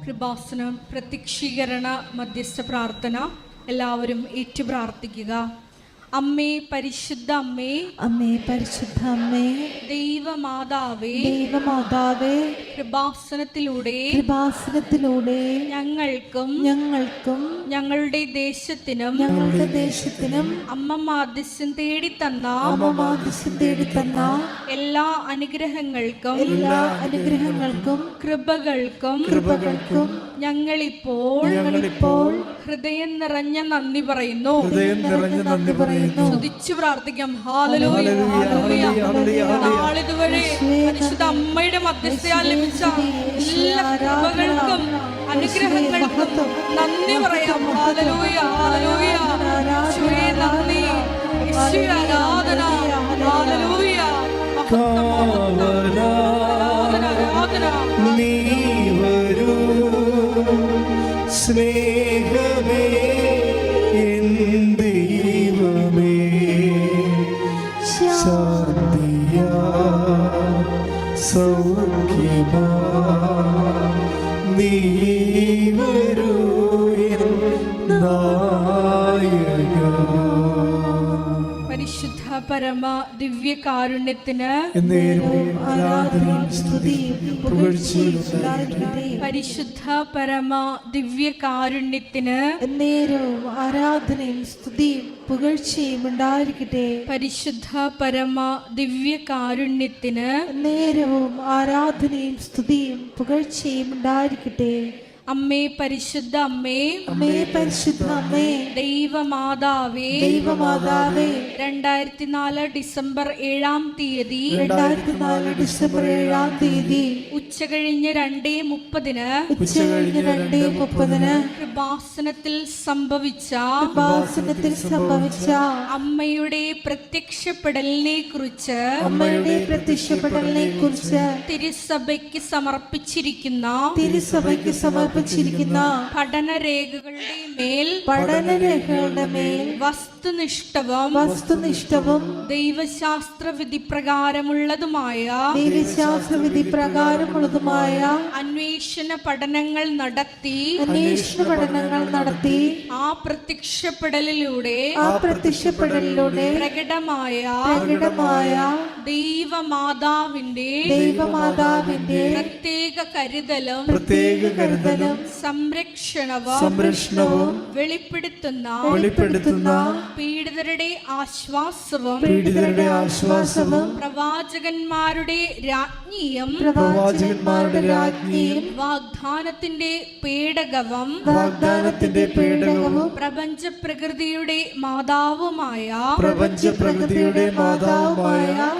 കൃപാസനം പ്രത്യക്ഷീകരണ മധ്യസ്ഥ പ്രാർത്ഥന എല്ലാവരും ഏറ്റു പ്രാർത്ഥിക്കുക. അമ്മേ, പരിശുദ്ധ അമ്മേ, അമ്മേ, പരിശുദ്ധ അമ്മേ, ദൈവമാതാവേ, ദൈവമാതാവേ, കൃപാസനത്തിലൂടെ ഞങ്ങൾക്കും ഞങ്ങളുടെ ദേശത്തിനും അമ്മ മാധ്യസ്ഥം തേടിത്തന്ന എല്ലാ അനുഗ്രഹങ്ങൾക്കും കൃപകൾക്കും ഞങ്ങളിപ്പോൾ ഹൃദയം നിറഞ്ഞ നന്ദി പറയുന്നു. സ്തുതിച്ചു പ്രാർത്ഥിക്കാം. Hallelujah, hallelujah. നാളിതുവരെ പരിശുദ്ധ അമ്മയുടെ മധ്യസ്ഥയാൽ ലഭിച്ച എല്ലാ കൃപകൾക്കും അനുഗ്രഹങ്ങൾക്കും നന്ദി പറയാം. ഹല്ലേലൂയ, ഹല്ലേലൂയ. യേശുവേ നന്ദി, യേശുവേ ആരാധന. ഹല്ലേലൂയ, ആരാധന. നീ വരൂ സ്നേഹമേ, എൻ ദൈവമേ, ശാന്തിയാ സൗഖ്യമാ, നീ വരൂ എൻ നായക. പരിശുദ്ധ പരമ ദിവ്യകാരുണ്യത്തിന് പരിശുദ്ധ പരമ ദിവ്യകാരുണ്യത്തിന് എന്നേരവും ആരാധനയും സ്തുതിയും പുകഴ്ചയും ഉണ്ടായിരിക്കട്ടെ. പരിശുദ്ധ പരമ ദിവ്യകാരുണ്യത്തിന് എന്നേരവും ആരാധനയും സ്തുതിയും പുകഴ്ചയും ഉണ്ടായിരിക്കട്ടെ. അമ്മേ, പരിശുദ്ധ അമ്മേ, അമ്മേ, പരിശുദ്ധ അമ്മേ, ദൈവമാതാവേ, 2004 ഡിസംബർ 7-ാം തീയതി ഉച്ചകഴിഞ്ഞ് 2:30 കൃപാസനത്തിൽ സംഭവിച്ച അമ്മയുടെ പ്രത്യക്ഷപ്പെടലിനെ കുറിച്ച് തിരുസഭയ്ക്ക് സമർപ്പിച്ചിരിക്കുന്ന പഠനരേഖകളുടെ മേൽ വസ്തുനിഷ്ഠവും ദൈവശാസ്ത്ര വിധി പ്രകാരമുള്ളതുമായ അന്വേഷണ പഠനങ്ങൾ നടത്തി ആ പ്രത്യക്ഷപ്പെടലിലൂടെ പ്രകടമായ ദൈവമാതാവിന്റെ പ്രത്യേക കരുതലും സംരക്ഷണവും വെളിപ്പെടുത്തുന്ന പീഡിതരുടെ ആശ്വാസവും പ്രവാചകന്മാരുടെ രാജ്ഞിയും വാഗ്ദാനത്തിന്റെ പേടകവും പ്രപഞ്ച പ്രകൃതിയുടെ മാതാവുമായ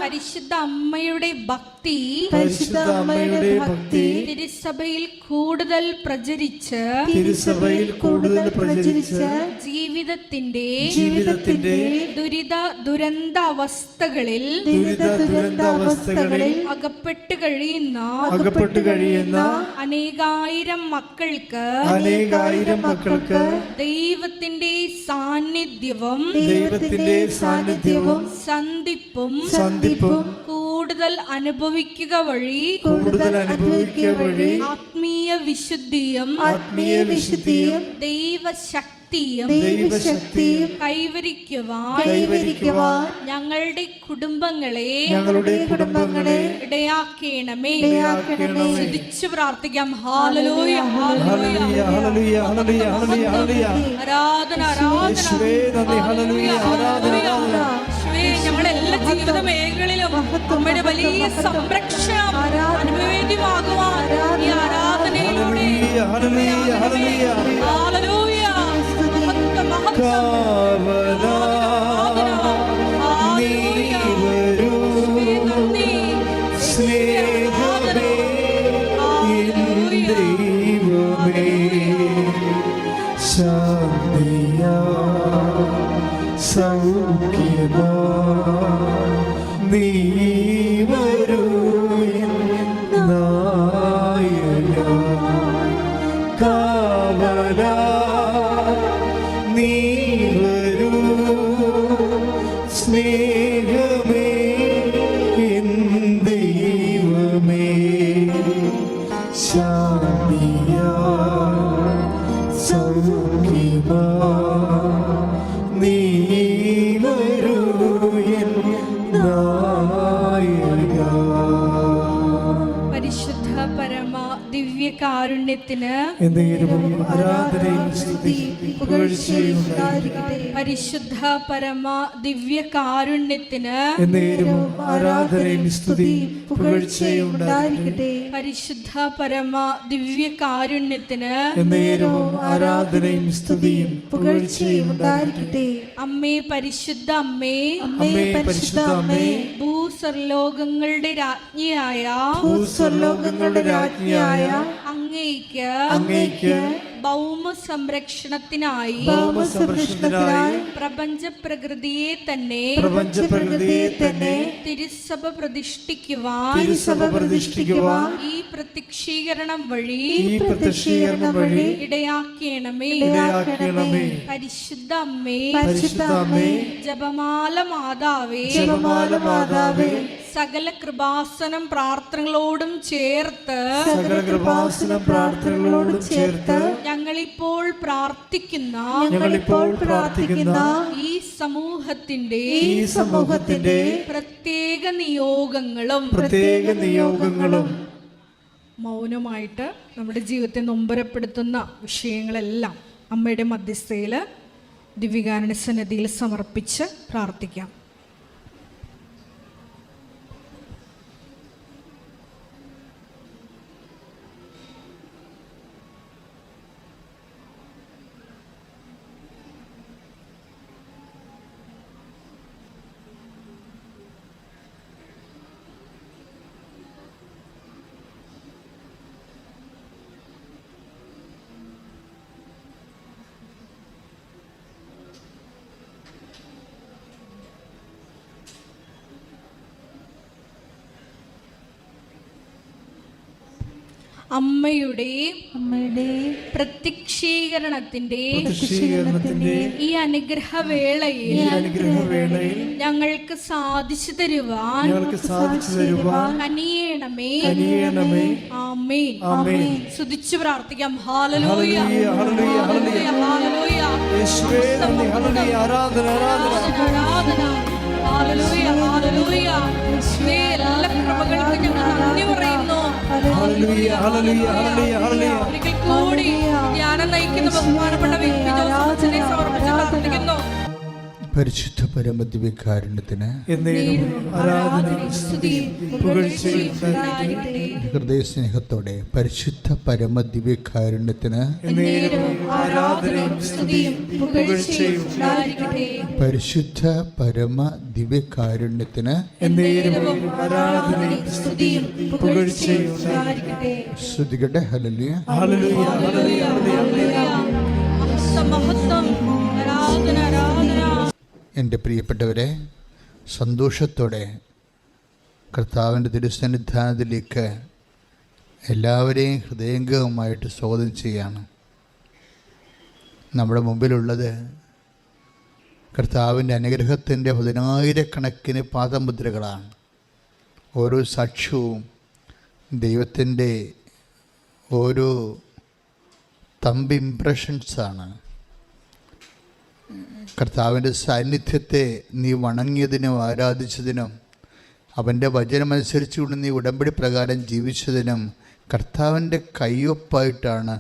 പരിശുദ്ധ അമ്മയുടെ ഭക്തി തിരുസഭയിൽ കൂടുതൽ പ്രചരിച്ച് ജീവിതത്തിന്റെ ദുരന്ത അവസ്ഥകളിൽ അകപ്പെട്ടു കഴിയുന്ന അനേകായിരം മക്കൾക്ക് ദൈവത്തിന്റെ സാന്നിധ്യവും സന്ധിപ്പും കൂടുതൽ അനുഭവിക്കുക വഴി ആത്മീയ വിശുദ്ധിയും ദൈവശക്തിയും കൈവരിക്കുവാൻ ഞങ്ങളുടെ കുടുംബങ്ങളെ ഇടയാക്കണമേ. സ്തുതിച്ചു പ്രാർത്ഥിക്കാം. Hallelujah, hallelujah. ആരാധന. ഞങ്ങളുടെ എല്ലാ ജീവിത മേഖലകളിലും അമ്മയുടെ വലിയ സംരക്ഷണം അനുഭവേദ്യമാകുവാൻ ഈ ആരാധനയിലൂടെ സൗഖ്യമാ, നീ വരൂ നായക. കാവലാ, നീ വരൂ സ്നേഹമേ, എൻ ദൈവമേ, ശാന്തിയാ സൗഖ്യമാ നീ വരൂ എൻ നായക. പരിശുദ്ധ പരമ ദിവ്യകാരുണ്യത്തിന് എന്നേരവും ആരാധനയും സ്തുതിയും പുകഴ്ചയും ഉണ്ടായിരിക്കട്ടെ. പരിശുദ്ധ പരമ ദിവ്യകാരുണ്യത്തിന് എന്നേരവും ആരാധനയും സ്തുതിയും പുകഴ്ചയും ഉണ്ടായിരിക്കട്ടെ. പരിശുദ്ധ പരമ ദിവ്യകാരുണ്യത്തിന് എന്നേരവും ആരാധനയും സ്തുതിയും പുകഴ്ചയും ഉണ്ടായിരിക്കട്ടെ. അമ്മേ പരിശുദ്ധ അമ്മേ, അമ്മേ പരിശുദ്ധ അമ്മേ, ഭൂസ്വർലോകങ്ങളുടെ രാജ്ഞിയായ ഭൂസ്വർലോകങ്ങളുടെ രാജ്ഞിയായ അങ്ങേയ്ക്ക് ഭൗമ സംരക്ഷണത്തിനായി പ്രപഞ്ച പ്രകൃതിയെ തന്നെ തിരുസഭ പ്രതിഷ്ഠിക്കുവാൻ ഈ പ്രത്യക്ഷീകരണം വഴി ഇടയാക്കണമേ. പരിശുദ്ധ അമ്മേ, ജപമാല മാതാവേ, സകല കൃപാസനം പ്രാർത്ഥനകളോടും ചേർത്ത് ഞങ്ങളിപ്പോൾ പ്രാർത്ഥിക്കുന്ന ഈ സമൂഹത്തിന്റെ പ്രത്യേക നിയോഗങ്ങളും മൗനമായിട്ട് നമ്മുടെ ജീവിതത്തെ നൊമ്പരപ്പെടുത്തുന്ന വിഷയങ്ങളെല്ലാം അമ്മയുടെ മധ്യസ്ഥയിൽ ദിവ്യകാരുണ്യ സന്നിധിയിൽ സമർപ്പിച്ച് പ്രാർത്ഥിക്കാം. അമ്മയുടെ പ്രത്യക്ഷീകരണത്തിന്റെ ഈ അനുഗ്രഹവേളയിൽ ഞങ്ങൾക്ക് സാധിച്ചു തരുവാൻ കനിയണമേ. ആമേൻ. സ്തുതിച്ചു പ്രാർത്ഥിക്കാം. ഹല്ലേലൂയ, ഹല്ലേലൂയ, ഹല്ലേലൂയ. ആരാധന, ഹല്ലേലൂയ, ഹല്ലേലൂയ. എല്ലാ കൃപകൾക്കും ഞങ്ങൾ നന്ദി പറയുന്നു. ഒരിക്കൽ കൂടി ധ്യാനം നയിക്കുന്ന ബഹുമാനപ്പെട്ട വ്യക്തി ജോസഫിനെ സമർപ്പിച്ച് പ്രാർത്ഥിക്കുന്നു. പരിശുദ്ധ പരമദിവ്യകാരുണ്യത്തിന് ഹൃദയസ്നേഹത്തോടെ പരിശുദ്ധ പരമദിവ്യകാരുണ്യത്തിന് പരിശുദ്ധ പരമദിവ്യകാരുണ്യത്തിന് ശ്രുതികട്ടെ. ഹല്ലേലൂയ, ഹല്ലേലൂയ, ഹല്ലേലൂയ. മഹത്വം, ആരാധന, ആരാധന. എൻ്റെ പ്രിയപ്പെട്ടവരെ, സന്തോഷത്തോടെ കർത്താവിൻ്റെ തിരുസന്നിധാനത്തിലേക്ക് എല്ലാവരെയും ഹൃദയംഗമായിട്ട് സ്വാഗതം ചെയ്യാണ്. നമ്മുടെ മുമ്പിലുള്ളത് കർത്താവിൻ്റെ അനുഗ്രഹത്തിൻ്റെ 10,000-കണക്കിന് പാദമുദ്രകളാണ്. ഓരോ സാക്ഷ്യവും ദൈവത്തിൻ്റെ ഓരോ തമ്പ് ഇംപ്രഷൻസാണ്. കർത്താവിൻ്റെ സാന്നിധ്യത്തെ നീ വണങ്ങിയതിനും ആരാധിച്ചതിനും അവൻ്റെ വചനമനുസരിച്ചുകൊണ്ട് നീ ഉടമ്പടി പ്രകാരം ജീവിച്ചതിനും കർത്താവിൻ്റെ കയ്യൊപ്പായിട്ടാണ്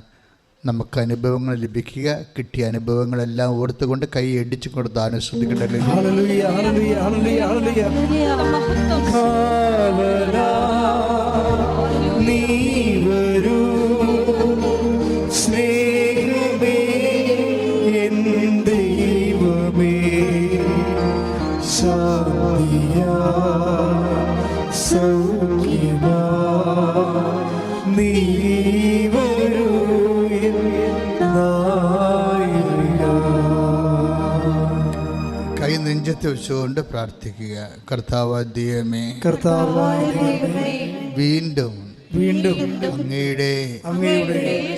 നമുക്ക് അനുഭവങ്ങൾ ലഭിക്കുക. കിട്ടിയ അനുഭവങ്ങളെല്ലാം ഓർത്തുകൊണ്ട് കൈ അടിച്ചു കൊടുത്താനും ശ്രദ്ധിക്കട്ടെ. നീ വരൂ സ്നേഹമേ എൻ ദൈവമേ, ശാന്തിയാ സൗഖ്യമാ നീ വരൂ എൻ നായക. കൈ നെഞ്ചത്ത് വെച്ചുകൊണ്ട് പ്രാർത്ഥിക്കുക. കർത്താവായ ദൈവമേ, വീണ്ടും അങ്ങയുടെ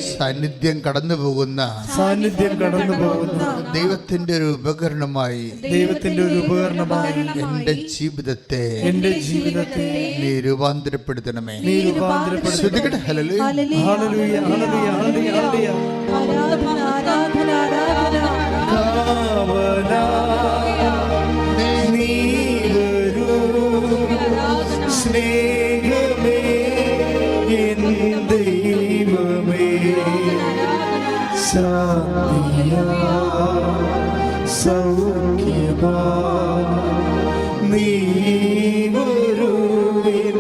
സാന്നിധ്യം കടന്നു പോകുന്ന ദൈവത്തിന്റെ ഒരു ഉപകരണമായി എന്റെ ജീവിതത്തെ നീ രൂപാന്തരപ്പെടുത്തണമേ. ശ്രുതികട്ടെ. ഹല്ലേലൂയ, ഹല്ലേലൂയ, ഹല്ലേലൂയ, ഹല്ലേലൂയ. ശാന്തിയാ സൗഖ്യമാ നീ വരുവിൻ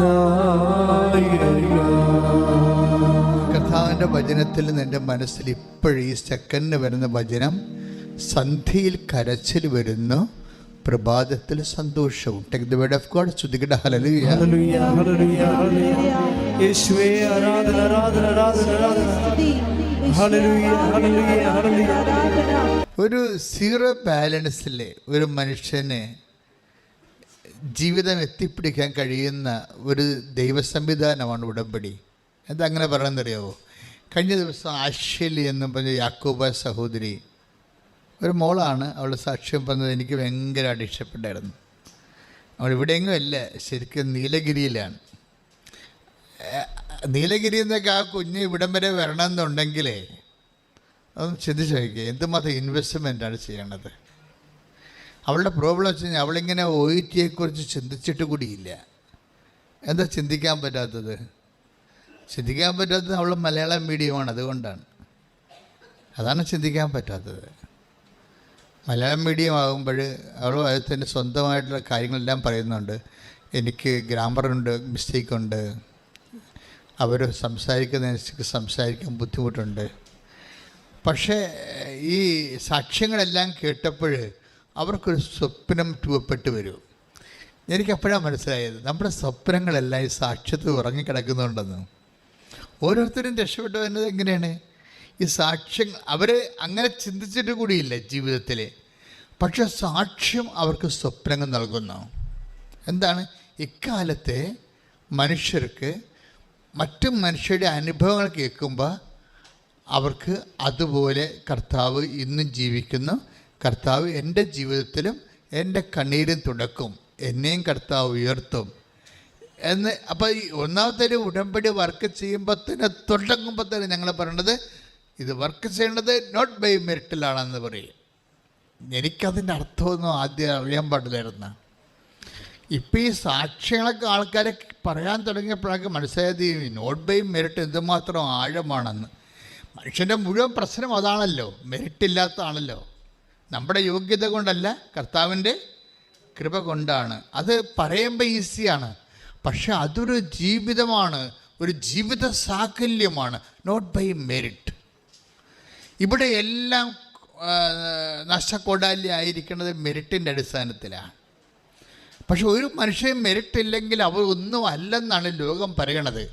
നായകാ. കർത്താവിൻ്റെ വചനത്തിൽ നിൻ്റെ മനസ്സിൽ ഇപ്പോഴും ഈ സെക്കൻഡിന് വരുന്ന വചനം, സന്ധ്യയിൽ കരച്ചിൽ വരുന്നു, പ്രഭാതത്തിൽ സന്തോഷവും. Take the word of God. സ്തുതിക്കട്ടെ. ഹല്ലേലൂയ ഹല്ലേലൂയ ഹല്ലേലൂയ ഹല്ലേലൂയ. യേശുവേ ആരാധന ആരാധന ആരാധന ആരാധന. ഹല്ലേലൂയ ഹല്ലേലൂയ ഹല്ലേലൂയ. ഒരു സീറോ ബാലൻസിൽ ഒരു മനുഷ്യന് ജീവിതം എത്തിപ്പിടിക്കാൻ കഴിയുന്ന ഒരു ദൈവ സംവിധാനമാണ് ഉടമ്പടി. എന്താ അങ്ങനെ പറയണമെന്നറിയാവോ? കഴിഞ്ഞ ദിവസം ആശ്വലി എന്നും പറഞ്ഞ യാക്കോബ സഹോദരി, ഒരു മോളാണ്, അവളുടെ സാക്ഷ്യം പറഞ്ഞത് എനിക്ക് ഭയങ്കരമായിട്ട് ഇഷ്ടപ്പെട്ടായിരുന്നു. അവൾ ഇവിടെയെങ്കിലും അല്ല, ശരിക്കും നീലഗിരിയിലാണ്. നീലഗിരി എന്നൊക്കെ ആ കുഞ്ഞ് ഇവിടം വരെ വരണമെന്നുണ്ടെങ്കിലേ അതൊന്ന് ചിന്തിച്ച് നോക്കിയേ, എന്തുമാത്രം ഇൻവെസ്റ്റ്മെൻറ്റാണ് ചെയ്യണത്. അവളുടെ പ്രോബ്ലം വെച്ച് കഴിഞ്ഞാൽ അവളിങ്ങനെ OET-യെക്കുറിച്ച് ചിന്തിച്ചിട്ട് കൂടിയില്ല. എന്താ ചിന്തിക്കാൻ പറ്റാത്തത്? ചിന്തിക്കാൻ പറ്റാത്തത് അവൾ മലയാളം മീഡിയമാണ്, അതുകൊണ്ടാണ്. അതാണ് ചിന്തിക്കാൻ പറ്റാത്തത്. മലയാളം മീഡിയം ആകുമ്പോൾ അവൾ അതിൻ്റെ സ്വന്തമായിട്ടുള്ള കാര്യങ്ങളെല്ലാം പറയുന്നുണ്ട്. എനിക്ക് ഗ്രാമറുണ്ട്, മിസ്റ്റേക്കുണ്ട്, അവർ സംസാരിക്കുന്നതനുസരിച്ച് സംസാരിക്കാൻ ബുദ്ധിമുട്ടുണ്ട്. പക്ഷേ ഈ സാക്ഷ്യങ്ങളെല്ലാം കേട്ടപ്പോൾ അവർക്കൊരു സ്വപ്നം രൂപപ്പെട്ട് വരും. എനിക്കപ്പോഴാണ് മനസ്സിലായത് നമ്മുടെ സ്വപ്നങ്ങളെല്ലാം ഈ സാക്ഷ്യത്തിൽ ഉറങ്ങിക്കിടക്കുന്നുണ്ടെന്ന്. ഓരോരുത്തരും രക്ഷപ്പെട്ടു വരുന്നത് എങ്ങനെയാണ്? ഈ സാക്ഷ്യം അവർ അങ്ങനെ ചിന്തിച്ചിട്ട് കൂടിയില്ല ജീവിതത്തിൽ, പക്ഷെ സാക്ഷ്യം അവർക്ക് സ്വപ്നങ്ങൾ നൽകുന്നു. എന്താണ്? ഇക്കാലത്തെ മനുഷ്യർക്ക് മറ്റു മനുഷ്യരുടെ അനുഭവങ്ങൾ കേൾക്കുമ്പോൾ അവർക്ക് അതുപോലെ കർത്താവ് ഇന്നും ജീവിക്കുന്നു, കർത്താവ് എൻ്റെ ജീവിതത്തിലും എൻ്റെ കണ്ണീരും തുടക്കും, എന്നെയും കർത്താവ് ഉയർത്തും എന്ന്. അപ്പോൾ ഈ ഒന്നാമത്തെ ഒരു ഉടമ്പടി വർക്ക് ചെയ്യുമ്പോൾ തന്നെ തുടങ്ങുമ്പോൾ തന്നെ ഞങ്ങൾ പറയണത് ഇത് വർക്ക് ചെയ്യേണ്ടത് നോട്ട് ബൈ മെറിറ്റിലാണെന്ന് പറയും. എനിക്കതിൻ്റെ അർത്ഥമൊന്നും ആദ്യം അറിയാൻ പാടില്ലായിരുന്നു. ഇപ്പം ഈ സാക്ഷ്യങ്ങളൊക്കെ ആൾക്കാരെ പറയാൻ തുടങ്ങിയപ്പോഴൊക്കെ മനസ്സിലായത് ഈ നോട്ട് ബൈ മെറിറ്റ് എന്തുമാത്രം ആഴമാണെന്ന്. മനുഷ്യൻ്റെ മുഴുവൻ പ്രശ്നം അതാണല്ലോ, മെറിറ്റില്ലാത്തതാണല്ലോ. നമ്മുടെ യോഗ്യത കൊണ്ടല്ല, കർത്താവിൻ്റെ കൃപ കൊണ്ടാണ്. അത് പറയുമ്പോൾ ഈസിയാണ്, പക്ഷെ അതൊരു ജീവിതമാണ്, ഒരു ജീവിത സാകല്യമാണ്. Not by merit. ഇവിടെ എല്ലാം നഷ്ടക്കൊടാലിയായിരിക്കുന്നത് മെറിറ്റിൻ്റെ അടിസ്ഥാനത്തിലാണ്. പക്ഷെ ഒരു മനുഷ്യൻ മെറിറ്റ് ഇല്ലെങ്കിൽ അവർ ഒന്നും അല്ലെന്നാണ് ലോകം പറയണത്.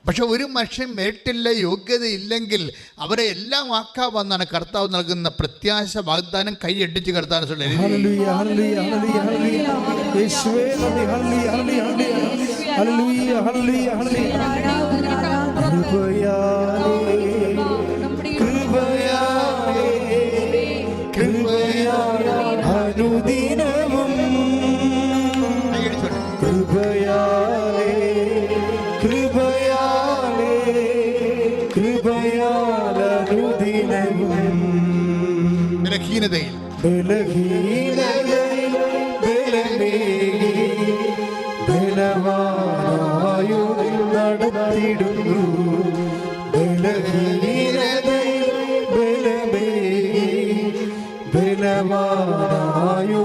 പക്ഷെ ഒരു മനുഷ്യൻ മെറിറ്റില്ല, യോഗ്യത ഇല്ലെങ്കിൽ അവരെ എല്ലാം ആക്കാമെന്നാണ് കർത്താവ് നൽകുന്ന പ്രത്യാശ വാഗ്ദാനം. കൈയടിച്ച് കർത്താവ് അനുദിനവും കൃപയാലേ കൃപയാലേ കൃപയാലനുദിനവും ബലഹീനതയിൽ ബലഹീനതയിൽ ബലമേകി ബലവാനായു നടത്തിടുന്നു. ബലഹീനതയിൽ ബലമേകി ബലവാനായു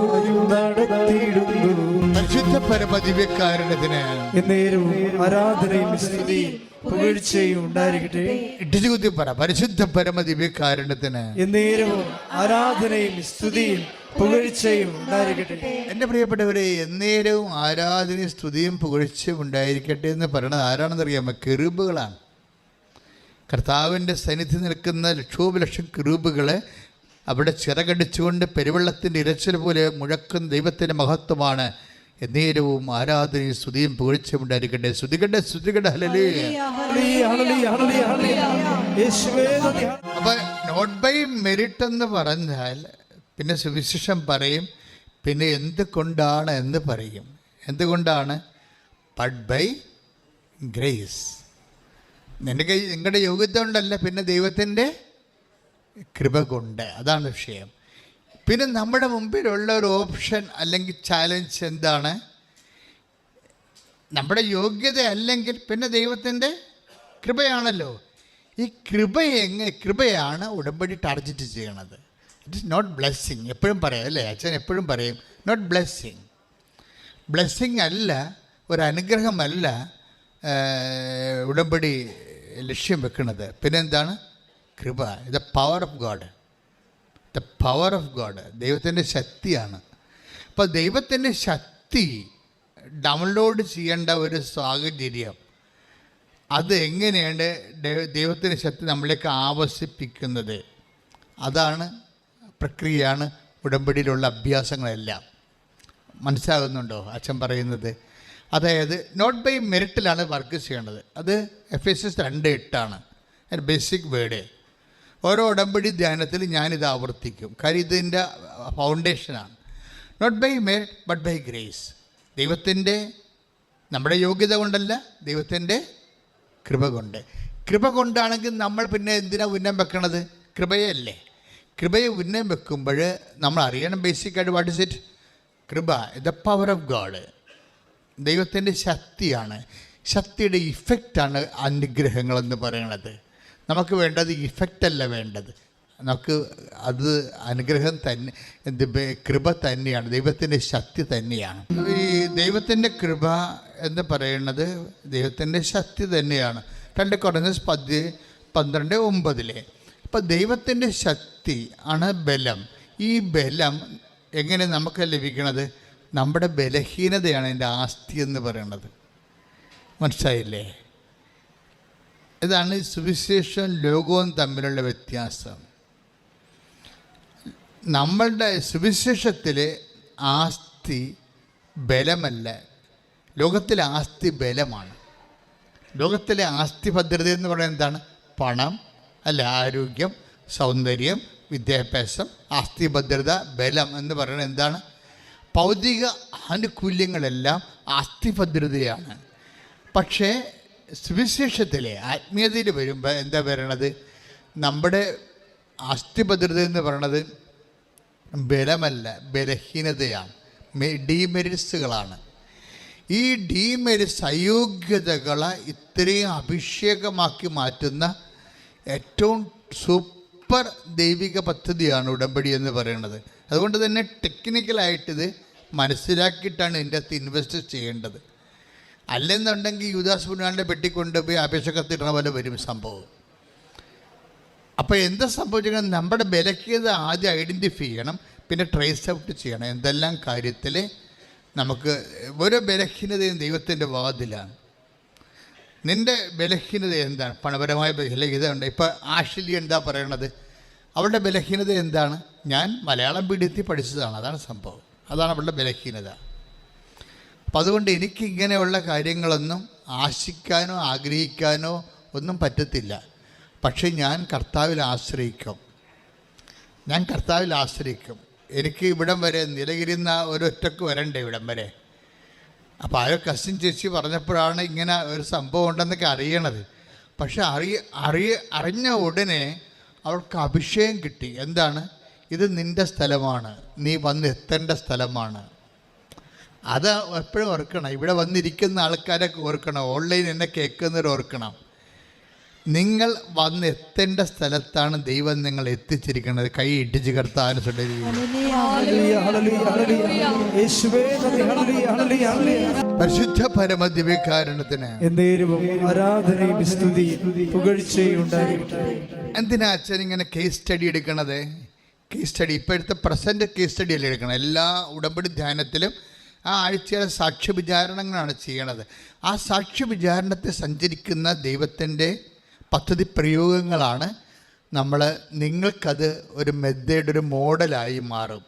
നടത്തിടുന്നു. പരിശുദ്ധ പരമദിവ്യകാരുണ്യത്തിന് എന്നേരവും ആരാധനയും സ്തുതിയും പുകഴ്ചയും ഉണ്ടായിരിക്കട്ടെ. ഇടിച്ചുകുത്തി പറ, പരിശുദ്ധ പരമദിവ്യകാരുണ്യത്തിന് എന്നേരവും ആരാധനയും സ്തുതിയും പുകഴ്ചയും ഉണ്ടായിരിക്കട്ടെ. എൻ്റെ പ്രിയപ്പെട്ടവരെ, എന്നേരവും ആരാധനയും സ്തുതിയും പുകഴ്ചയും ഉണ്ടായിരിക്കട്ടെ എന്ന് പറയുന്നത് ആരാണെന്നറിയാമോ? കെറൂബുകളാണ്. കർത്താവിൻ്റെ സന്നിധി നിൽക്കുന്ന ലക്ഷോപലക്ഷം കെറൂബുകളെ അവിടെ ചിറകടിച്ചുകൊണ്ട് പെരുവെള്ളത്തിൻ്റെ ഇരച്ചിൽ പോലെ മുഴക്കുന്ന ദൈവത്തിൻ്റെ മഹത്വമാണ്. എന്നേരവും ആരാധനയും സ്തുതിയും പുകഴ്ചയും ഉണ്ടായിരിക്കട്ടെ. സ്തുതിക്കട്ടെ, സ്തുതിക്കട്ടെ. ഹല്ലേലൂയ. അപ്പോൾ നോട്ട് ബൈ മെറിറ്റ് എന്ന് പറഞ്ഞാൽ പിന്നെ സുവിശേഷം പറയും, പിന്നെ എന്തുകൊണ്ടാണ് എന്ന് പറയും. എന്തുകൊണ്ടാണ്? But by grace. നിങ്ങളുടെ യോഗ്യത കൊണ്ടല്ല, പിന്നെ ദൈവത്തിൻ്റെ കൃപ കൊണ്ട്. അതാണ് വിഷയം. പിന്നെ നമ്മുടെ മുമ്പിലുള്ള ഒരു ഓപ്ഷൻ അല്ലെങ്കിൽ ചാലഞ്ച് എന്താണ്? നമ്മുടെ യോഗ്യത അല്ലെങ്കിൽ പിന്നെ ദൈവത്തിൻ്റെ കൃപയാണല്ലോ. ഈ കൃപയാണ് ഉടമ്പടി ടാർഗറ്റ് ചെയ്യണത്. It is not blessing. എപ്പോഴും പറയാം അല്ലേ, അച്ഛൻ എപ്പോഴും പറയും നോട്ട് ബ്ലെസ്സിങ്. ബ്ലെസ്സിങ് അല്ല, ഒരു അനുഗ്രഹമല്ല ഉടമ്പടി ലക്ഷ്യം വെക്കുന്നത്. പിന്നെ എന്താണ്? കൃപ. The power of God. The power of God ദൈവത്തിൻ്റെ ശക്തിയാണ്. അപ്പോൾ ദൈവത്തിൻ്റെ ശക്തി ഡൗൺലോഡ് ചെയ്യേണ്ട ഒരു സാഹചര്യം, അത് എങ്ങനെയാണ് ദൈവത്തിൻ്റെ ശക്തി നമ്മളിലേക്ക് ആവശ്യിപ്പിക്കുന്നത്, അതാണ് പ്രക്രിയയാണ് ഉടമ്പടിയിലുള്ള അഭ്യാസങ്ങളെല്ലാം. മനസ്സിലാകുന്നുണ്ടോ അച്ഛൻ പറയുന്നത്? അതായത് നോട്ട് ബൈ മെറിറ്റിലാണ് വർക്ക് ചെയ്യേണ്ടത്. അത് Ephesians 2:8 അതിൻ്റെ ബേസിക് വേർഡ്. ഓരോ ഉടമ്പടി ധ്യാനത്തിൽ ഞാനിത് ആവർത്തിക്കും, കാര്യം ഇതിൻ്റെ ഫൗണ്ടേഷനാണ്. Not by merit but by grace. ദൈവത്തിൻ്റെ, നമ്മുടെ യോഗ്യത കൊണ്ടല്ല, ദൈവത്തിൻ്റെ കൃപ കൊണ്ട്. കൃപ കൊണ്ടാണെങ്കിൽ നമ്മൾ പിന്നെ എന്തിനാണ് ഉന്നം വെക്കണത്? കൃപയല്ലേ. കൃപയെ ഉന്നം വെക്കുമ്പോൾ നമ്മൾ അറിയണം ബേസിക്കായിട്ട് വാട്ട് ഇസ് ഇറ്റ്. കൃപ ദ പവർ ഓഫ് ഗോഡ്, ദൈവത്തിൻ്റെ ശക്തിയാണ്. ശക്തിയുടെ ഇഫക്റ്റാണ് അനുഗ്രഹങ്ങളെന്ന് പറയണത്. നമുക്ക് വേണ്ടത് ഇഫക്റ്റല്ല വേണ്ടത്, നമുക്ക് അത് അനുഗ്രഹം തന്നെ, കൃപ തന്നെയാണ്, ദൈവത്തിൻ്റെ ശക്തി തന്നെയാണ്. ഈ ദൈവത്തിൻ്റെ കൃപ എന്ന് പറയുന്നത് ദൈവത്തിൻ്റെ ശക്തി തന്നെയാണ്. 2 Corinthians 12:9. അപ്പോൾ ദൈവത്തിൻ്റെ ശക്തി ആണ് ബലം. ഈ ബലം എങ്ങനെ നമുക്ക് ലഭിക്കണത്? നമ്മുടെ ബലഹീനതയാണ് എൻ്റെ ആസ്തി എന്ന് പറയുന്നത്. മനസ്സിലായില്ലേ? ഇതാണ് സുവിശേഷം ലോകവും തമ്മിലുള്ള വ്യത്യാസം. നമ്മളുടെ സുവിശേഷത്തിലെ ആസ്തി ബലമല്ല, ലോകത്തിലെ ആസ്തി ബലമാണ്. ലോകത്തിലെ ആസ്തി ഭദ്രത എന്ന് പറയുന്നത് എന്താണ്? പണം അല്ല, ആരോഗ്യം, സൗന്ദര്യം, വിദ്യാഭ്യാസം. ആസ്തി ഭദ്രത, ബലം എന്ന് പറയുന്നത് എന്താണ്? ഭൗതിക ആനുകൂല്യങ്ങളെല്ലാം ആസ്തി ഭദ്രതയാണ്. പക്ഷേ സുവിശേഷത്തിലെ ആത്മീയതയിൽ വരുമ്പോൾ എന്താ പറയണത്? നമ്മുടെ ആസ്തി ഭദ്രത എന്ന് പറയണത് ബലമല്ല, ബലഹീനതയാണ്, ഡീമെരിറ്റ്സുകളാണ്. ഈ ഡീമെരിറ്റ്സ്, അയോഗ്യതകളെ ഇത്രയും അഭിഷേകമാക്കി മാറ്റുന്ന ഏറ്റവും സൂപ്പർ ദൈവിക പദ്ധതിയാണ് ഉടമ്പടി എന്ന് പറയുന്നത്. അതുകൊണ്ട് തന്നെ ടെക്നിക്കലായിട്ടിത് മനസ്സിലാക്കിയിട്ടാണ് ഇതിൻ്റെ അകത്ത് ഇൻവെസ്റ്റ് ചെയ്യേണ്ടത്. അല്ലെന്നുണ്ടെങ്കിൽ യൂദാസ് പുണ്യാളിൻ്റെ പെട്ടിക്കൊണ്ടുപോയി അപേക്ഷകത്തിടുന്ന പോലെ വരും സംഭവം. അപ്പോൾ എന്താ സംഭവിച്ചിരിക്കുന്നത്? നമ്മുടെ ബലഹീനത ആദ്യം ഐഡൻറ്റിഫൈ ചെയ്യണം, പിന്നെ ട്രേസ് ഔട്ട് ചെയ്യണം. എന്തെല്ലാം കാര്യത്തിൽ നമുക്ക് ഓരോ ബലഹീനതയും ദൈവത്തിൻ്റെ വാതിലാണ്. നിൻ്റെ ബലഹീനത എന്താണ്? പണപരമായ ബലഹീനത ഉണ്ട്. ഇപ്പോൾ ആഷിലി എന്താ പറയണത്? അവളുടെ ബലഹീനത എന്താണ്? ഞാൻ മലയാളം പീഠത്തിൽ പഠിച്ചതാണ്, അതാണ് സംഭവം, അതാണ് അവളുടെ ബലഹീനത. അപ്പം അതുകൊണ്ട് എനിക്ക് ഇങ്ങനെയുള്ള കാര്യങ്ങളൊന്നും ആശിക്കാനോ ആഗ്രഹിക്കാനോ ഒന്നും പറ്റത്തില്ല. പക്ഷേ ഞാൻ കർത്താവിൽ ആശ്രയിക്കും. എനിക്ക് ഇവിടം വരെ നീലഗിരിന്ന ഒരൊറ്റക്ക് വരണ്ടേ ഇവിടം വരെ. അപ്പോൾ ആരോ കസിൻ ചേച്ചി പറഞ്ഞപ്പോഴാണ് ഇങ്ങനെ ഒരു സംഭവം ഉണ്ടെന്നൊക്കെ അറിയണത്. പക്ഷെ അറിഞ്ഞ ഉടനെ അവൾക്ക് അഭിഷേകം കിട്ടി. എന്താണ്? ഇത് നിൻ്റെ സ്ഥലമാണ്, നീ വന്നെത്തേണ്ട സ്ഥലമാണ്. അത് എപ്പോഴും ഓർക്കണം. ഇവിടെ വന്നിരിക്കുന്ന ആൾക്കാരൊക്കെ ഓർക്കണം, ഓൺലൈൻ എന്നെ കേൾക്കുന്നവർ ഓർക്കണം. നിങ്ങൾ വന്നെത്തേണ്ട സ്ഥലത്താണ് ദൈവം നിങ്ങൾ എത്തിച്ചിരിക്കുന്നത്. കൈ ഇടിച്ച് കർത്താവിന് പരിശുദ്ധ പരമദിവ്യകാരുണ്യത്തിന് ആരാധനയും സ്തുതിയും പുകഴ്ചയും ഉണ്ടായിരിക്കട്ടെ. എന്തിനാ അച്ഛൻ ഇങ്ങനെ കേസ് സ്റ്റഡി എടുക്കണത്? കേസ് സ്റ്റഡി ഇപ്പോഴത്തെ പ്രസൻറ്റ് കേസ് സ്റ്റഡി അല്ലേ എടുക്കണം. എല്ലാ ഉടമ്പടി ധ്യാനത്തിലും ആ ആഴ്ചയിലെ സാക്ഷ്യ വിചാരണങ്ങളാണ് ചെയ്യണത്. ആ സാക്ഷ്യ വിചാരണത്തെ സഞ്ചരിക്കുന്ന ദൈവത്തിൻ്റെ പദ്ധതി പ്രയോഗങ്ങളാണ് നിങ്ങൾക്കത് ഒരു മെത്തേഡ്, ഒരു മോഡലായി മാറും.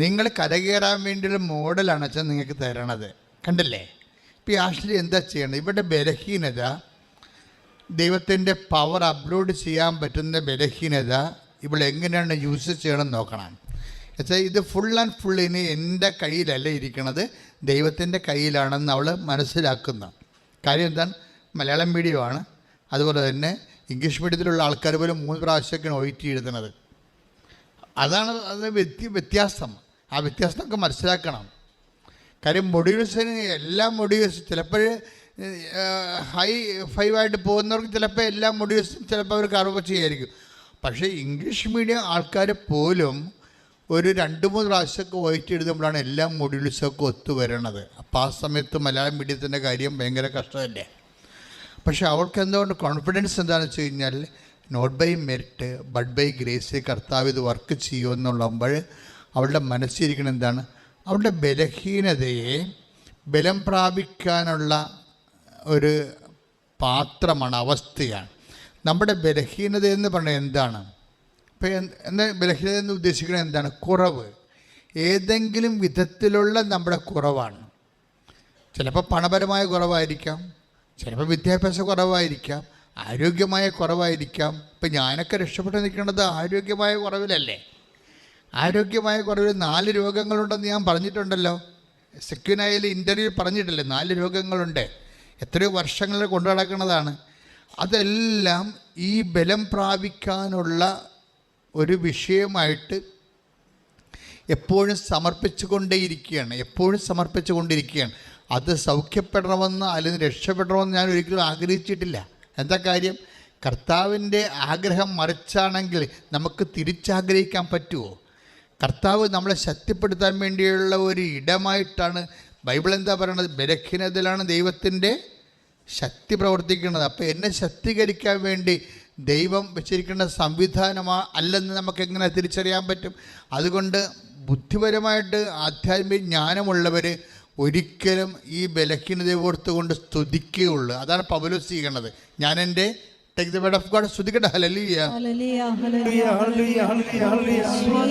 നിങ്ങൾ കരകയറാൻ വേണ്ടിയുള്ള മോഡലാണ് അച്ഛൻ നിങ്ങൾക്ക് തരണത്. കണ്ടില്ലേ? ഇപ്പോൾ ഈ ആഷ്ലി എന്താ ചെയ്യണത്? ഇവിടെ ബലഹീനത, ദൈവത്തിൻ്റെ പവർ അപ്ലോഡ് ചെയ്യാൻ പറ്റുന്ന ബലഹീനത ഇവളെങ്ങനെയാണ് യൂസ് ചെയ്യണമെന്ന് നോക്കണം. വെച്ചാൽ ഇത് ഫുൾ ആൻഡ് ഫുൾ ഇനി എൻ്റെ കയ്യിലല്ല ഇരിക്കണത്, ദൈവത്തിൻ്റെ കയ്യിലാണെന്ന് അവൾ മനസ്സിലാക്കുന്ന കാര്യം എന്താണ്? മലയാളം മീഡിയമാണ്, അതുപോലെ തന്നെ ഇംഗ്ലീഷ് മീഡിയത്തിലുള്ള ആൾക്കാർ പോലും 3 പ്രാവശ്യമൊക്കെയാണ് OIT എഴുതുന്നത്. അതാണ് അത് വ്യത്യാസം. ആ വ്യത്യാസമൊക്കെ മനസ്സിലാക്കണം. കാര്യം മൊഡ്യൂൾസിന് എല്ലാ മൊഡ്യൂൾസ് ചിലപ്പോൾ ഹൈ 5 പോകുന്നവർക്ക് ചിലപ്പോൾ എല്ലാ മൊഡ്യൂൾസും ചിലപ്പോൾ അവർ കവർ ചെയ്യായിരിക്കും. പക്ഷേ ഇംഗ്ലീഷ് മീഡിയം ആൾക്കാർ പോലും ഒരു 2-3 പ്രാവശ്യമൊക്കെ വൈറ്റ് എഴുതുമ്പോഴാണ് എല്ലാ മൊഡ്യൂൾസൊക്കെ ഒത്തുവരണത്. അപ്പോൾ ആ സമയത്ത് മലയാളം മീഡിയത്തിൻ്റെ കാര്യം ഭയങ്കര കഷ്ടമല്ലേ. പക്ഷേ അവൾക്ക് എന്തുകൊണ്ട് കോൺഫിഡൻസ് എന്താണെന്ന് വെച്ച് കഴിഞ്ഞാൽ not by merit but by grace കർത്താവ് ഇത് വർക്ക് ചെയ്യുമെന്നുള്ളപ്പോൾ അവളുടെ മനസ്സിരിക്കണം എന്താണ്, അവളുടെ ബലഹീനതയെ ബലം പ്രാപിക്കാനുള്ള ഒരു പാത്രമാണ്, അവസ്ഥയാണ്. നമ്മുടെ ബലഹീനത എന്ന് പറഞ്ഞാൽ എന്താണ്? ഇപ്പോൾ എന്താ ബലഹീനത എന്ന് ഉദ്ദേശിക്കുന്നത് എന്താണ്? കുറവ്, ഏതെങ്കിലും വിധത്തിലുള്ള നമ്മുടെ കുറവാണ്. ചിലപ്പോൾ പണപരമായ കുറവായിരിക്കാം, ചിലപ്പോൾ വിദ്യാഭ്യാസ കുറവായിരിക്കാം, ആരോഗ്യമായ കുറവായിരിക്കാം. ഇപ്പം ഞാനൊക്കെ രക്ഷപ്പെട്ട് നിൽക്കുന്നത് ആരോഗ്യമായ കുറവിലല്ലേ. ആരോഗ്യമായ കുറവിൽ 4 രോഗങ്ങളുണ്ടെന്ന് ഞാൻ പറഞ്ഞിട്ടുണ്ടല്ലോ. സെക്യുനായിൽ ഇൻ്റർവ്യൂ പറഞ്ഞിട്ടില്ലേ 4 രോഗങ്ങളുണ്ട്. എത്രയോ വർഷങ്ങളിൽ കൊണ്ടു നടക്കുന്നതാണ്. അതെല്ലാം ഈ ബലം പ്രാപിക്കാനുള്ള ഒരു വിഷയമായിട്ട് എപ്പോഴും സമർപ്പിച്ചുകൊണ്ടേയിരിക്കുകയാണ്. അത് സൗഖ്യപ്പെടണമെന്ന് അല്ലെങ്കിൽ രക്ഷപ്പെടണമെന്ന് ഞാൻ ഒരിക്കലും ആഗ്രഹിച്ചിട്ടില്ല. എന്താ കാര്യം? കർത്താവിൻ്റെ ആഗ്രഹം മറിച്ചാണെങ്കിൽ നമുക്ക് തിരിച്ചാഗ്രഹിക്കാൻ പറ്റുമോ? കർത്താവ് നമ്മളെ ശക്തിപ്പെടുത്താൻ വേണ്ടിയുള്ള ഒരു ഇടമായിട്ടാണ് ബൈബിൾ എന്താ പറയണത്? ബലഹീനതയിലാണ് ദൈവത്തിൻ്റെ ശക്തി പ്രവർത്തിക്കുന്നത്. അപ്പോൾ എന്നെ ശക്തീകരിക്കാൻ വേണ്ടി ദൈവം വെച്ചിരിക്കുന്ന അല്ലെന്ന് നമുക്ക് എങ്ങനെ തിരിച്ചറിയാൻ പറ്റും? അതുകൊണ്ട് ബുദ്ധിപരമായിട്ട് ആധ്യാത്മിക ജ്ഞാനമുള്ളവർ ഒരിക്കലും ഈ ബലഹീനതയെ ഓർത്തുകൊണ്ട് സ്തുതിക്കുകയുള്ളൂ. അതാണ് പൗലോസ് ചെയ്യണത്. ഞാൻ എൻ്റെ take the word of God സ്തുതിക്കട്ടെ. ഹല്ലേലൂയ ഹല്ലേലൂയ ഹല്ലേലൂയ ഹല്ലേലൂയ ഹല്ലേലൂയ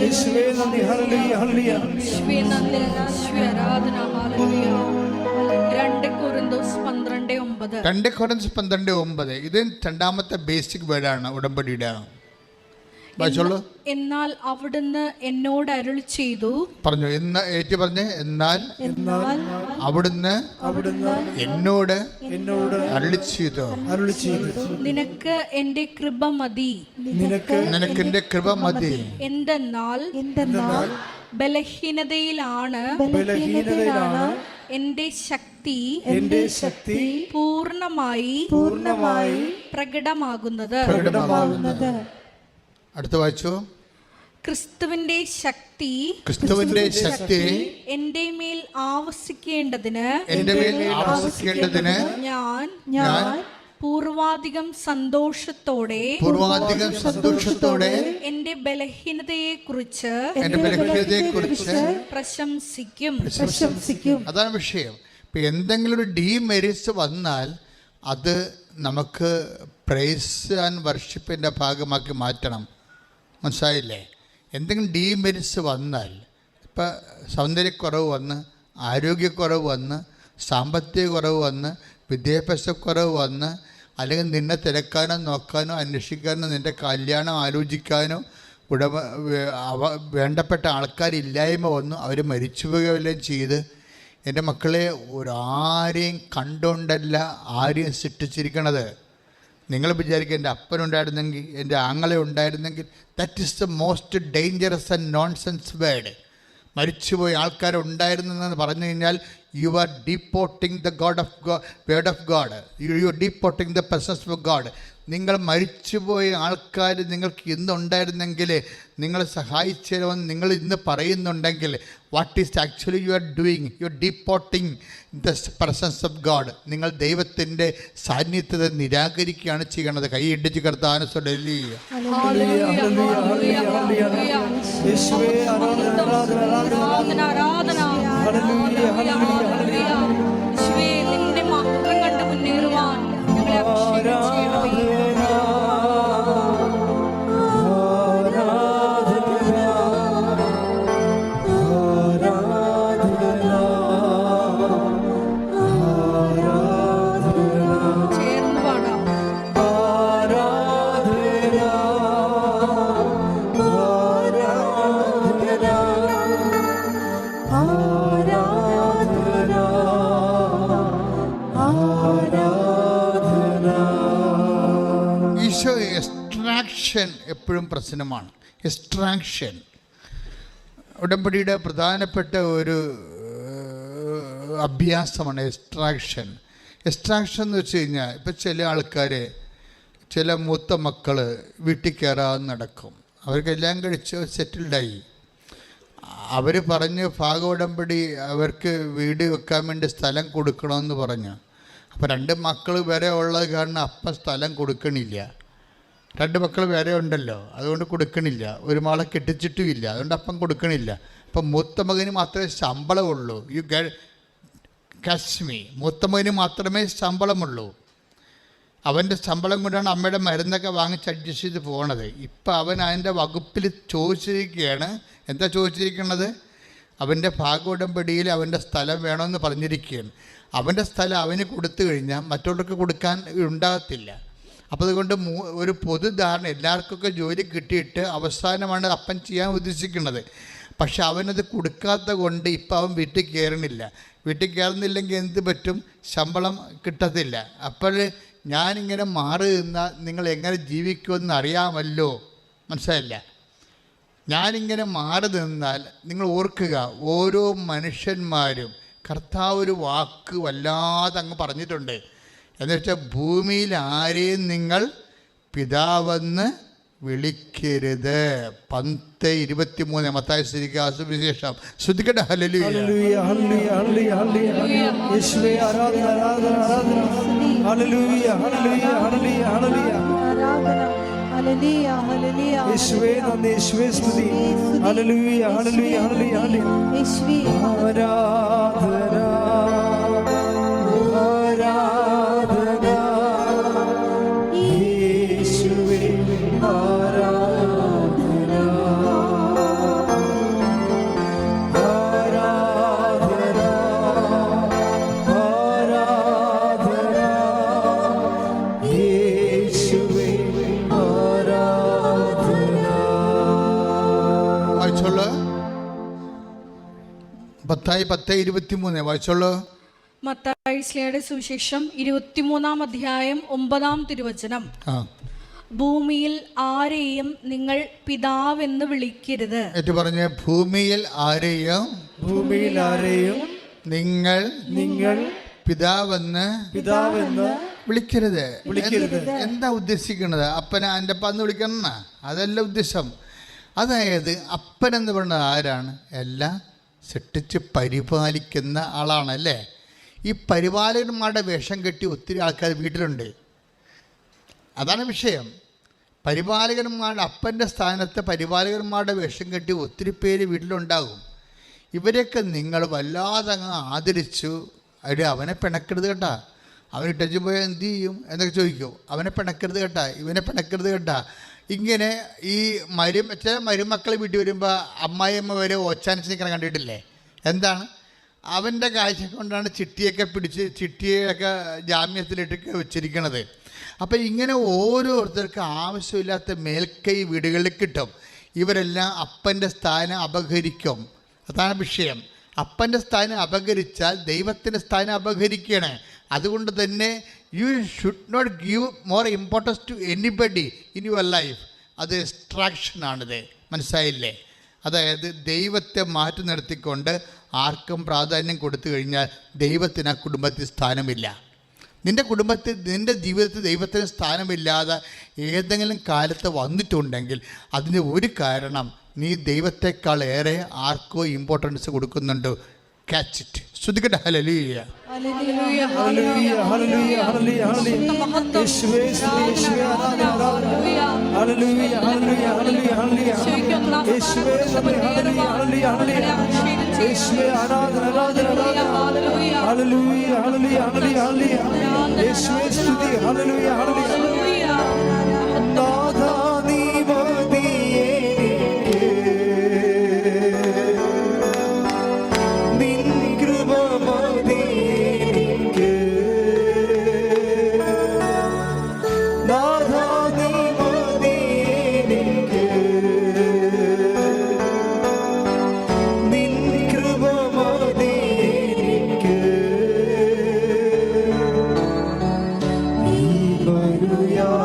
യേശുവേ നന്ദി. ഹല്ലേലൂയ ഹല്ലേലൂയ യേശുവേ നന്ദി, യേശുവേ ആരാധന. ഹല്ലേലൂയ. 2 കൊരിന്തോസ് 12:9. ഇത് രണ്ടാമത്തെ ബേസിക് വേർഡാണ് ഉടമ്പടിയുടെ. വായിച്ചോളൂ. എന്നാൽ അവിടുന്ന് എന്നോട് അരുളി ചെയ്തു. പറഞ്ഞു എന്നാൽ അവിടുന്ന് എന്നോട് അരുളി ചെയ്തു. നിനക്ക് എന്റെ കൃപ മതി. നിനക്ക് എന്റെ കൃപ മതി. എന്തെന്നാൽ ബലഹീനതയിലാണ് എന്റെ ശക്തി പൂർണ്ണമായി പ്രകടമാകുന്നത്. അടുത്ത വായിച്ചു. ക്രിസ്തുവിന്റെ ശക്തി എന്റെ മേൽ ആവസിക്കേണ്ടതിന് ഞാൻ പൂർവാധികം സന്തോഷത്തോടെ എന്റെ ബലഹീനതയെ കുറിച്ച് പ്രശംസിക്കും. അതാണ് വിഷയം. ഇപ്പം എന്തെങ്കിലും ഒരു ഡീമെറിറ്റ്സ് വന്നാൽ അത് നമുക്ക് പ്രൈസ് ആൻഡ് വർഷിപ്പിൻ്റെ ഭാഗമാക്കി മാറ്റണം. മനസ്സിലായില്ലേ? എന്തെങ്കിലും ഡീമെറിറ്റ്സ് വന്നാൽ, ഇപ്പം സൗന്ദര്യക്കുറവ് വന്ന്, ആരോഗ്യക്കുറവ് വന്ന്, സാമ്പത്തിക കുറവ് വന്ന്, വിദ്യാഭ്യാസക്കുറവ് വന്ന്, അല്ലെങ്കിൽ നിന്നെ തിരക്കാനോ നോക്കാനോ അന്വേഷിക്കാനോ നിൻ്റെ കല്യാണം ആലോചിക്കാനോ വേണ്ടപ്പെട്ട ആൾക്കാരില്ലായ്മ വന്നു, അവർ മരിച്ചുപോവുകയെല്ലാം ചെയ്ത്, എൻ്റെ മക്കളെ ആരെയും കണ്ടുകൊണ്ടല്ല ആരെയും സൃഷ്ടിച്ചിരിക്കണത്. നിങ്ങൾ വിചാരിക്കുക എൻ്റെ അപ്പനുണ്ടായിരുന്നെങ്കിൽ, എൻ്റെ ആങ്ങളെ ഉണ്ടായിരുന്നെങ്കിൽ. That is the most dangerous and nonsense word. മരിച്ചുപോയ ആൾക്കാരുണ്ടായിരുന്നെന്ന് പറഞ്ഞു കഴിഞ്ഞാൽ you are deporting the word of God. You are deporting the presence of God. നിങ്ങൾ മരിച്ചുപോയ ആൾക്കാർ നിങ്ങൾക്ക് ഇന്നുണ്ടായിരുന്നെങ്കിൽ, നിങ്ങളെ സഹായിച്ചതെന്ന് നിങ്ങൾ ഇന്ന് പറയുന്നുണ്ടെങ്കിൽ, what is actually you are doing? You are deporting the presence of God. നിങ്ങൾ ദൈവത്തിൻ്റെ സാന്നിധ്യത്തെ നിരാകരിക്കുകയാണ് ചെയ്യണത്. കൈ ഇടിച്ച് കർത്താവിനെ നിന്റെ മാത്രം കണ്ട് മുന്നേറുവാൻ ഞങ്ങളെ അഭിഷേകം ചെയ്യണമേ. എപ്പോഴും പ്രശ്നമാണ്. എക്സ്ട്രാക്ഷൻ ഉടമ്പടിയുടെ പ്രധാനപ്പെട്ട ഒരു അഭ്യാസമാണ്. എക്സ്ട്രാക്ഷൻ എന്ന് വെച്ച് കഴിഞ്ഞാൽ ഇപ്പം ചില ആൾക്കാർ, ചില മൂത്ത മക്കൾ വീട്ടിൽ കയറാതെ നടക്കും. അവർക്കെല്ലാം കഴിച്ച് സെറ്റിൽഡായി. അവർ പറഞ്ഞ് ഭാഗോടമ്പടി അവർക്ക് വീട് വെക്കാൻ വേണ്ടി സ്ഥലം കൊടുക്കണമെന്ന് പറഞ്ഞു. അപ്പോൾ 2 മക്കൾ വരെ ഉള്ളത് കാരണം അപ്പം സ്ഥലം കൊടുക്കണില്ല. 2 മക്കൾ വരെ ഉണ്ടല്ലോ, അതുകൊണ്ട് കൊടുക്കണില്ല. ഒരു മകളെ കെട്ടിച്ചിട്ടുമില്ല, അതുകൊണ്ട് അപ്പം കൊടുക്കണില്ല. അപ്പം മൂത്ത മകന് മാത്രമേ ശമ്പളമുള്ളൂ. യു കാശ്മി മൂത്ത മകന് മാത്രമേ ശമ്പളമുള്ളൂ. അവൻ്റെ ശമ്പളം കൊണ്ടാണ് അമ്മയുടെ മരുന്നൊക്കെ വാങ്ങിച്ച് അഡ്ജസ്റ്റ് ചെയ്ത് പോകണത്. ഇപ്പം അവൻ അതിൻ്റെ വകുപ്പിൽ ചോദിച്ചിരിക്കുകയാണ്. എന്താ ചോദിച്ചിരിക്കുന്നത്? അവൻ്റെ ഭാഗോടമ്പടിയിൽ അവൻ്റെ സ്ഥലം വേണമെന്ന് പറഞ്ഞിരിക്കുകയാണ്. അവൻ്റെ സ്ഥലം അവന് കൊടുത്തു കഴിഞ്ഞാൽ മറ്റുള്ളവർക്ക് കൊടുക്കാൻ ഉണ്ടാകത്തില്ല. അപ്പോൾ അതുകൊണ്ട് ഒരു പൊതുധാരണ, എല്ലാവർക്കൊക്കെ ജോലി കിട്ടിയിട്ട് അവസാനമാണ് അപ്പൻ ചെയ്യാൻ ഉദ്ദേശിക്കുന്നത്. പക്ഷെ അവനത് കൊടുക്കാത്ത കൊണ്ട് ഇപ്പം അവൻ വീട്ടിൽ കയറണില്ല. വീട്ടിൽ കയറുന്നില്ലെങ്കിൽ എന്ത് പറ്റും? ശമ്പളം കിട്ടത്തില്ല. അപ്പോൾ ഞാനിങ്ങനെ മാറി നിന്നാൽ നിങ്ങൾ എങ്ങനെ ജീവിക്കുമെന്ന് അറിയാമല്ലോ. മനസ്സിലായില്ല? ഞാനിങ്ങനെ മാറി നിന്നാൽ നിങ്ങൾ ഓർക്കുക, ഓരോ മനുഷ്യന്മാരും കർത്താവ് ഒരു വാക്ക് വല്ലാതെ അങ്ങ് പറഞ്ഞിട്ടുണ്ട്. എന്നുവെച്ചാൽ ഭൂമിയിൽ ആരെയും നിങ്ങൾ പിതാവെന്ന് വിളിക്കരുത്. 10:23 മത്തായി സുവിശേഷം. ശ്രദ്ധിക്കട്ടെ. ഹല്ലേലൂയ ഹല്ലേലൂയ ഹല്ലേലൂയ ഹല്ലേലൂയ യേശുവേ ആരാധന ആരാധന ആരാധന. ഹല്ലേലൂയ ഹല്ലേലൂയ ഹല്ലേലൂയ ഹല്ലേലൂയ ഹല്ലേലൂയ ഹല്ലേലൂയ യേശുവേ നന്ദി, യേശുവേ സ്തുതി. ഹല്ലേലൂയ ഹല്ലേലൂയ ഹല്ലേലൂയ ഹല്ലേലൂയ യേശുവേ ആരാധന ആരാധന യേശുവേ ആരാധന ആരാധന ആരാധന യേശുവേ ആരാധന. വായിച്ചോളൂ. മത്തായി 10:23 വായിച്ചോളൂ. മത്തായി ശ്ലീഹയുടെ സുവിശേഷം 23-ാം അധ്യായം 9-ാം തിരുവചനം. ഭൂമിയിൽ ആരെയും നിങ്ങൾ പിതാവെന്ന് വിളിക്കരുത്. ഏറ്റു പറഞ്ഞ ഭൂമിയിൽ ആരെയും നിങ്ങൾ പിതാവെന്ന് വിളിക്കരുത്. എന്താ ഉദ്ദേശിക്കുന്നത്? അപ്പനെ എൻ്റെ അപ്പന്ന് വിളിക്കണം, അതല്ല ഉദ്ദേശം. അതായത് അപ്പനെന്ന് പറയുന്നത് ആരാണ്? എല്ലാം സൃഷ്ടിച്ച് പരിപാലിക്കുന്ന ആളാണല്ലേ. ഈ പരിപാലകന്മാരുടെ വേഷം കെട്ടി ഒത്തിരി ആൾക്കാർ വീട്ടിലുണ്ട്. അതാണ് വിഷയം. പരിപാലകന്മാരുടെ അപ്പൻ്റെ സ്ഥാനത്ത് പരിപാലകന്മാരുടെ വേഷം കെട്ടി ഒത്തിരി പേര് വീട്ടിലുണ്ടാകും. ഇവരെയൊക്കെ നിങ്ങൾ വല്ലാതെ അങ്ങ് ആദരിച്ചു. അവനെ പിണക്കരുത് കേട്ടാ, അവൻ ഇട്ടു പോയാൽ എന്ത് ചെയ്യും എന്നൊക്കെ ചോദിക്കും. അവനെ പിണക്കരുത് കേട്ടാ, ഇവനെ പിണക്കരുത് കേട്ടാ. ഇങ്ങനെ ഈ ചില മരുമക്കൾ വീട്ടിൽ വരുമ്പോൾ അമ്മായിയമ്മ വരെ ഓച്ചാനിച്ച് നിൽക്കണം കണ്ടിട്ടില്ലേ? എന്താണ്? അവൻ്റെ കാഴ്ച കൊണ്ടാണ് ചിട്ടിയൊക്കെ ജാമ്യത്തിലിട്ടൊക്കെ വെച്ചിരിക്കണത്. അപ്പോൾ ഇങ്ങനെ ഓരോരുത്തർക്ക് ആവശ്യമില്ലാത്ത മേൽക്കൈ വീടുകളിൽ കിട്ടും. ഇവരെല്ലാം അപ്പൻ്റെ സ്ഥാനം അപഹരിക്കും. അതാണ് വിഷയം. അപ്പൻ്റെ സ്ഥാനം അപഹരിച്ചാൽ ദൈവത്തിൻ്റെ സ്ഥാനം അപഹരിക്കുകയാണ്. അതുകൊണ്ട് തന്നെ you should not give more importance to anybody in your life. അത് എക്സ്ട്രാക്ഷനാണിത്. മനസ്സിലായില്ലേ? അതായത് ദൈവത്തെ മാറ്റി നിർത്തിക്കൊണ്ട് ആർക്കും പ്രാധാന്യം കൊടുത്തു കഴിഞ്ഞാൽ ദൈവത്തിന് ആ കുടുംബത്തിൽ സ്ഥാനമില്ല. നിൻ്റെ കുടുംബത്തിൽ, നിൻ്റെ ജീവിതത്തിൽ ദൈവത്തിന് സ്ഥാനമില്ലാതെ ഏതെങ്കിലും കാലത്ത് വന്നിട്ടുണ്ടെങ്കിൽ അതിന് ഒരു കാരണം നീ ദൈവത്തെക്കാളേറെ ആർക്കോ ഇമ്പോർട്ടൻസ് കൊടുക്കുന്നുണ്ട്. Catch it. ശ്രദ്ധിക്കട്ടെ. ഹല്ലേലൂയ ഹല്ലേലൂയ ഹല്ലേലൂയ ഹല്ലേലൂയ ഹല്ലേലൂയ ഹല്ലേലൂയ യേശുവേ സ്തുതി, യേശുവേ ആരാധന ഹല്ലേലൂയ ഹല്ലേലൂയ ഹല്ലേലൂയ ഹല്ലേലൂയ യേശുവേ നന്ദി, ഹല്ലേലൂയ ഹല്ലേലൂയ ഹല്ലേലൂയ യേശുവേ ആരാധന ആരാധന ഹല്ലേലൂയ ഹല്ലേലൂയ ഹല്ലേലൂയ ഹല്ലേലൂയ യേശുവേ സ്തുതി, ഹല്ലേലൂയ ഹല്ലേലൂയ നാഥാ നീ മതിയേ Hallelujah.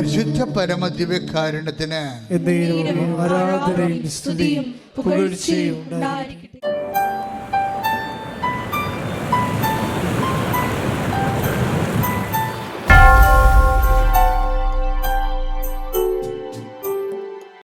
പരിശുദ്ധ പരമദിവ്യകാരുണ്യത്തിന് എന്നേരവും ആരാധനയും സ്തുതിയും പുകഴ്ചയും ഉണ്ടായിരിക്കട്ടെ.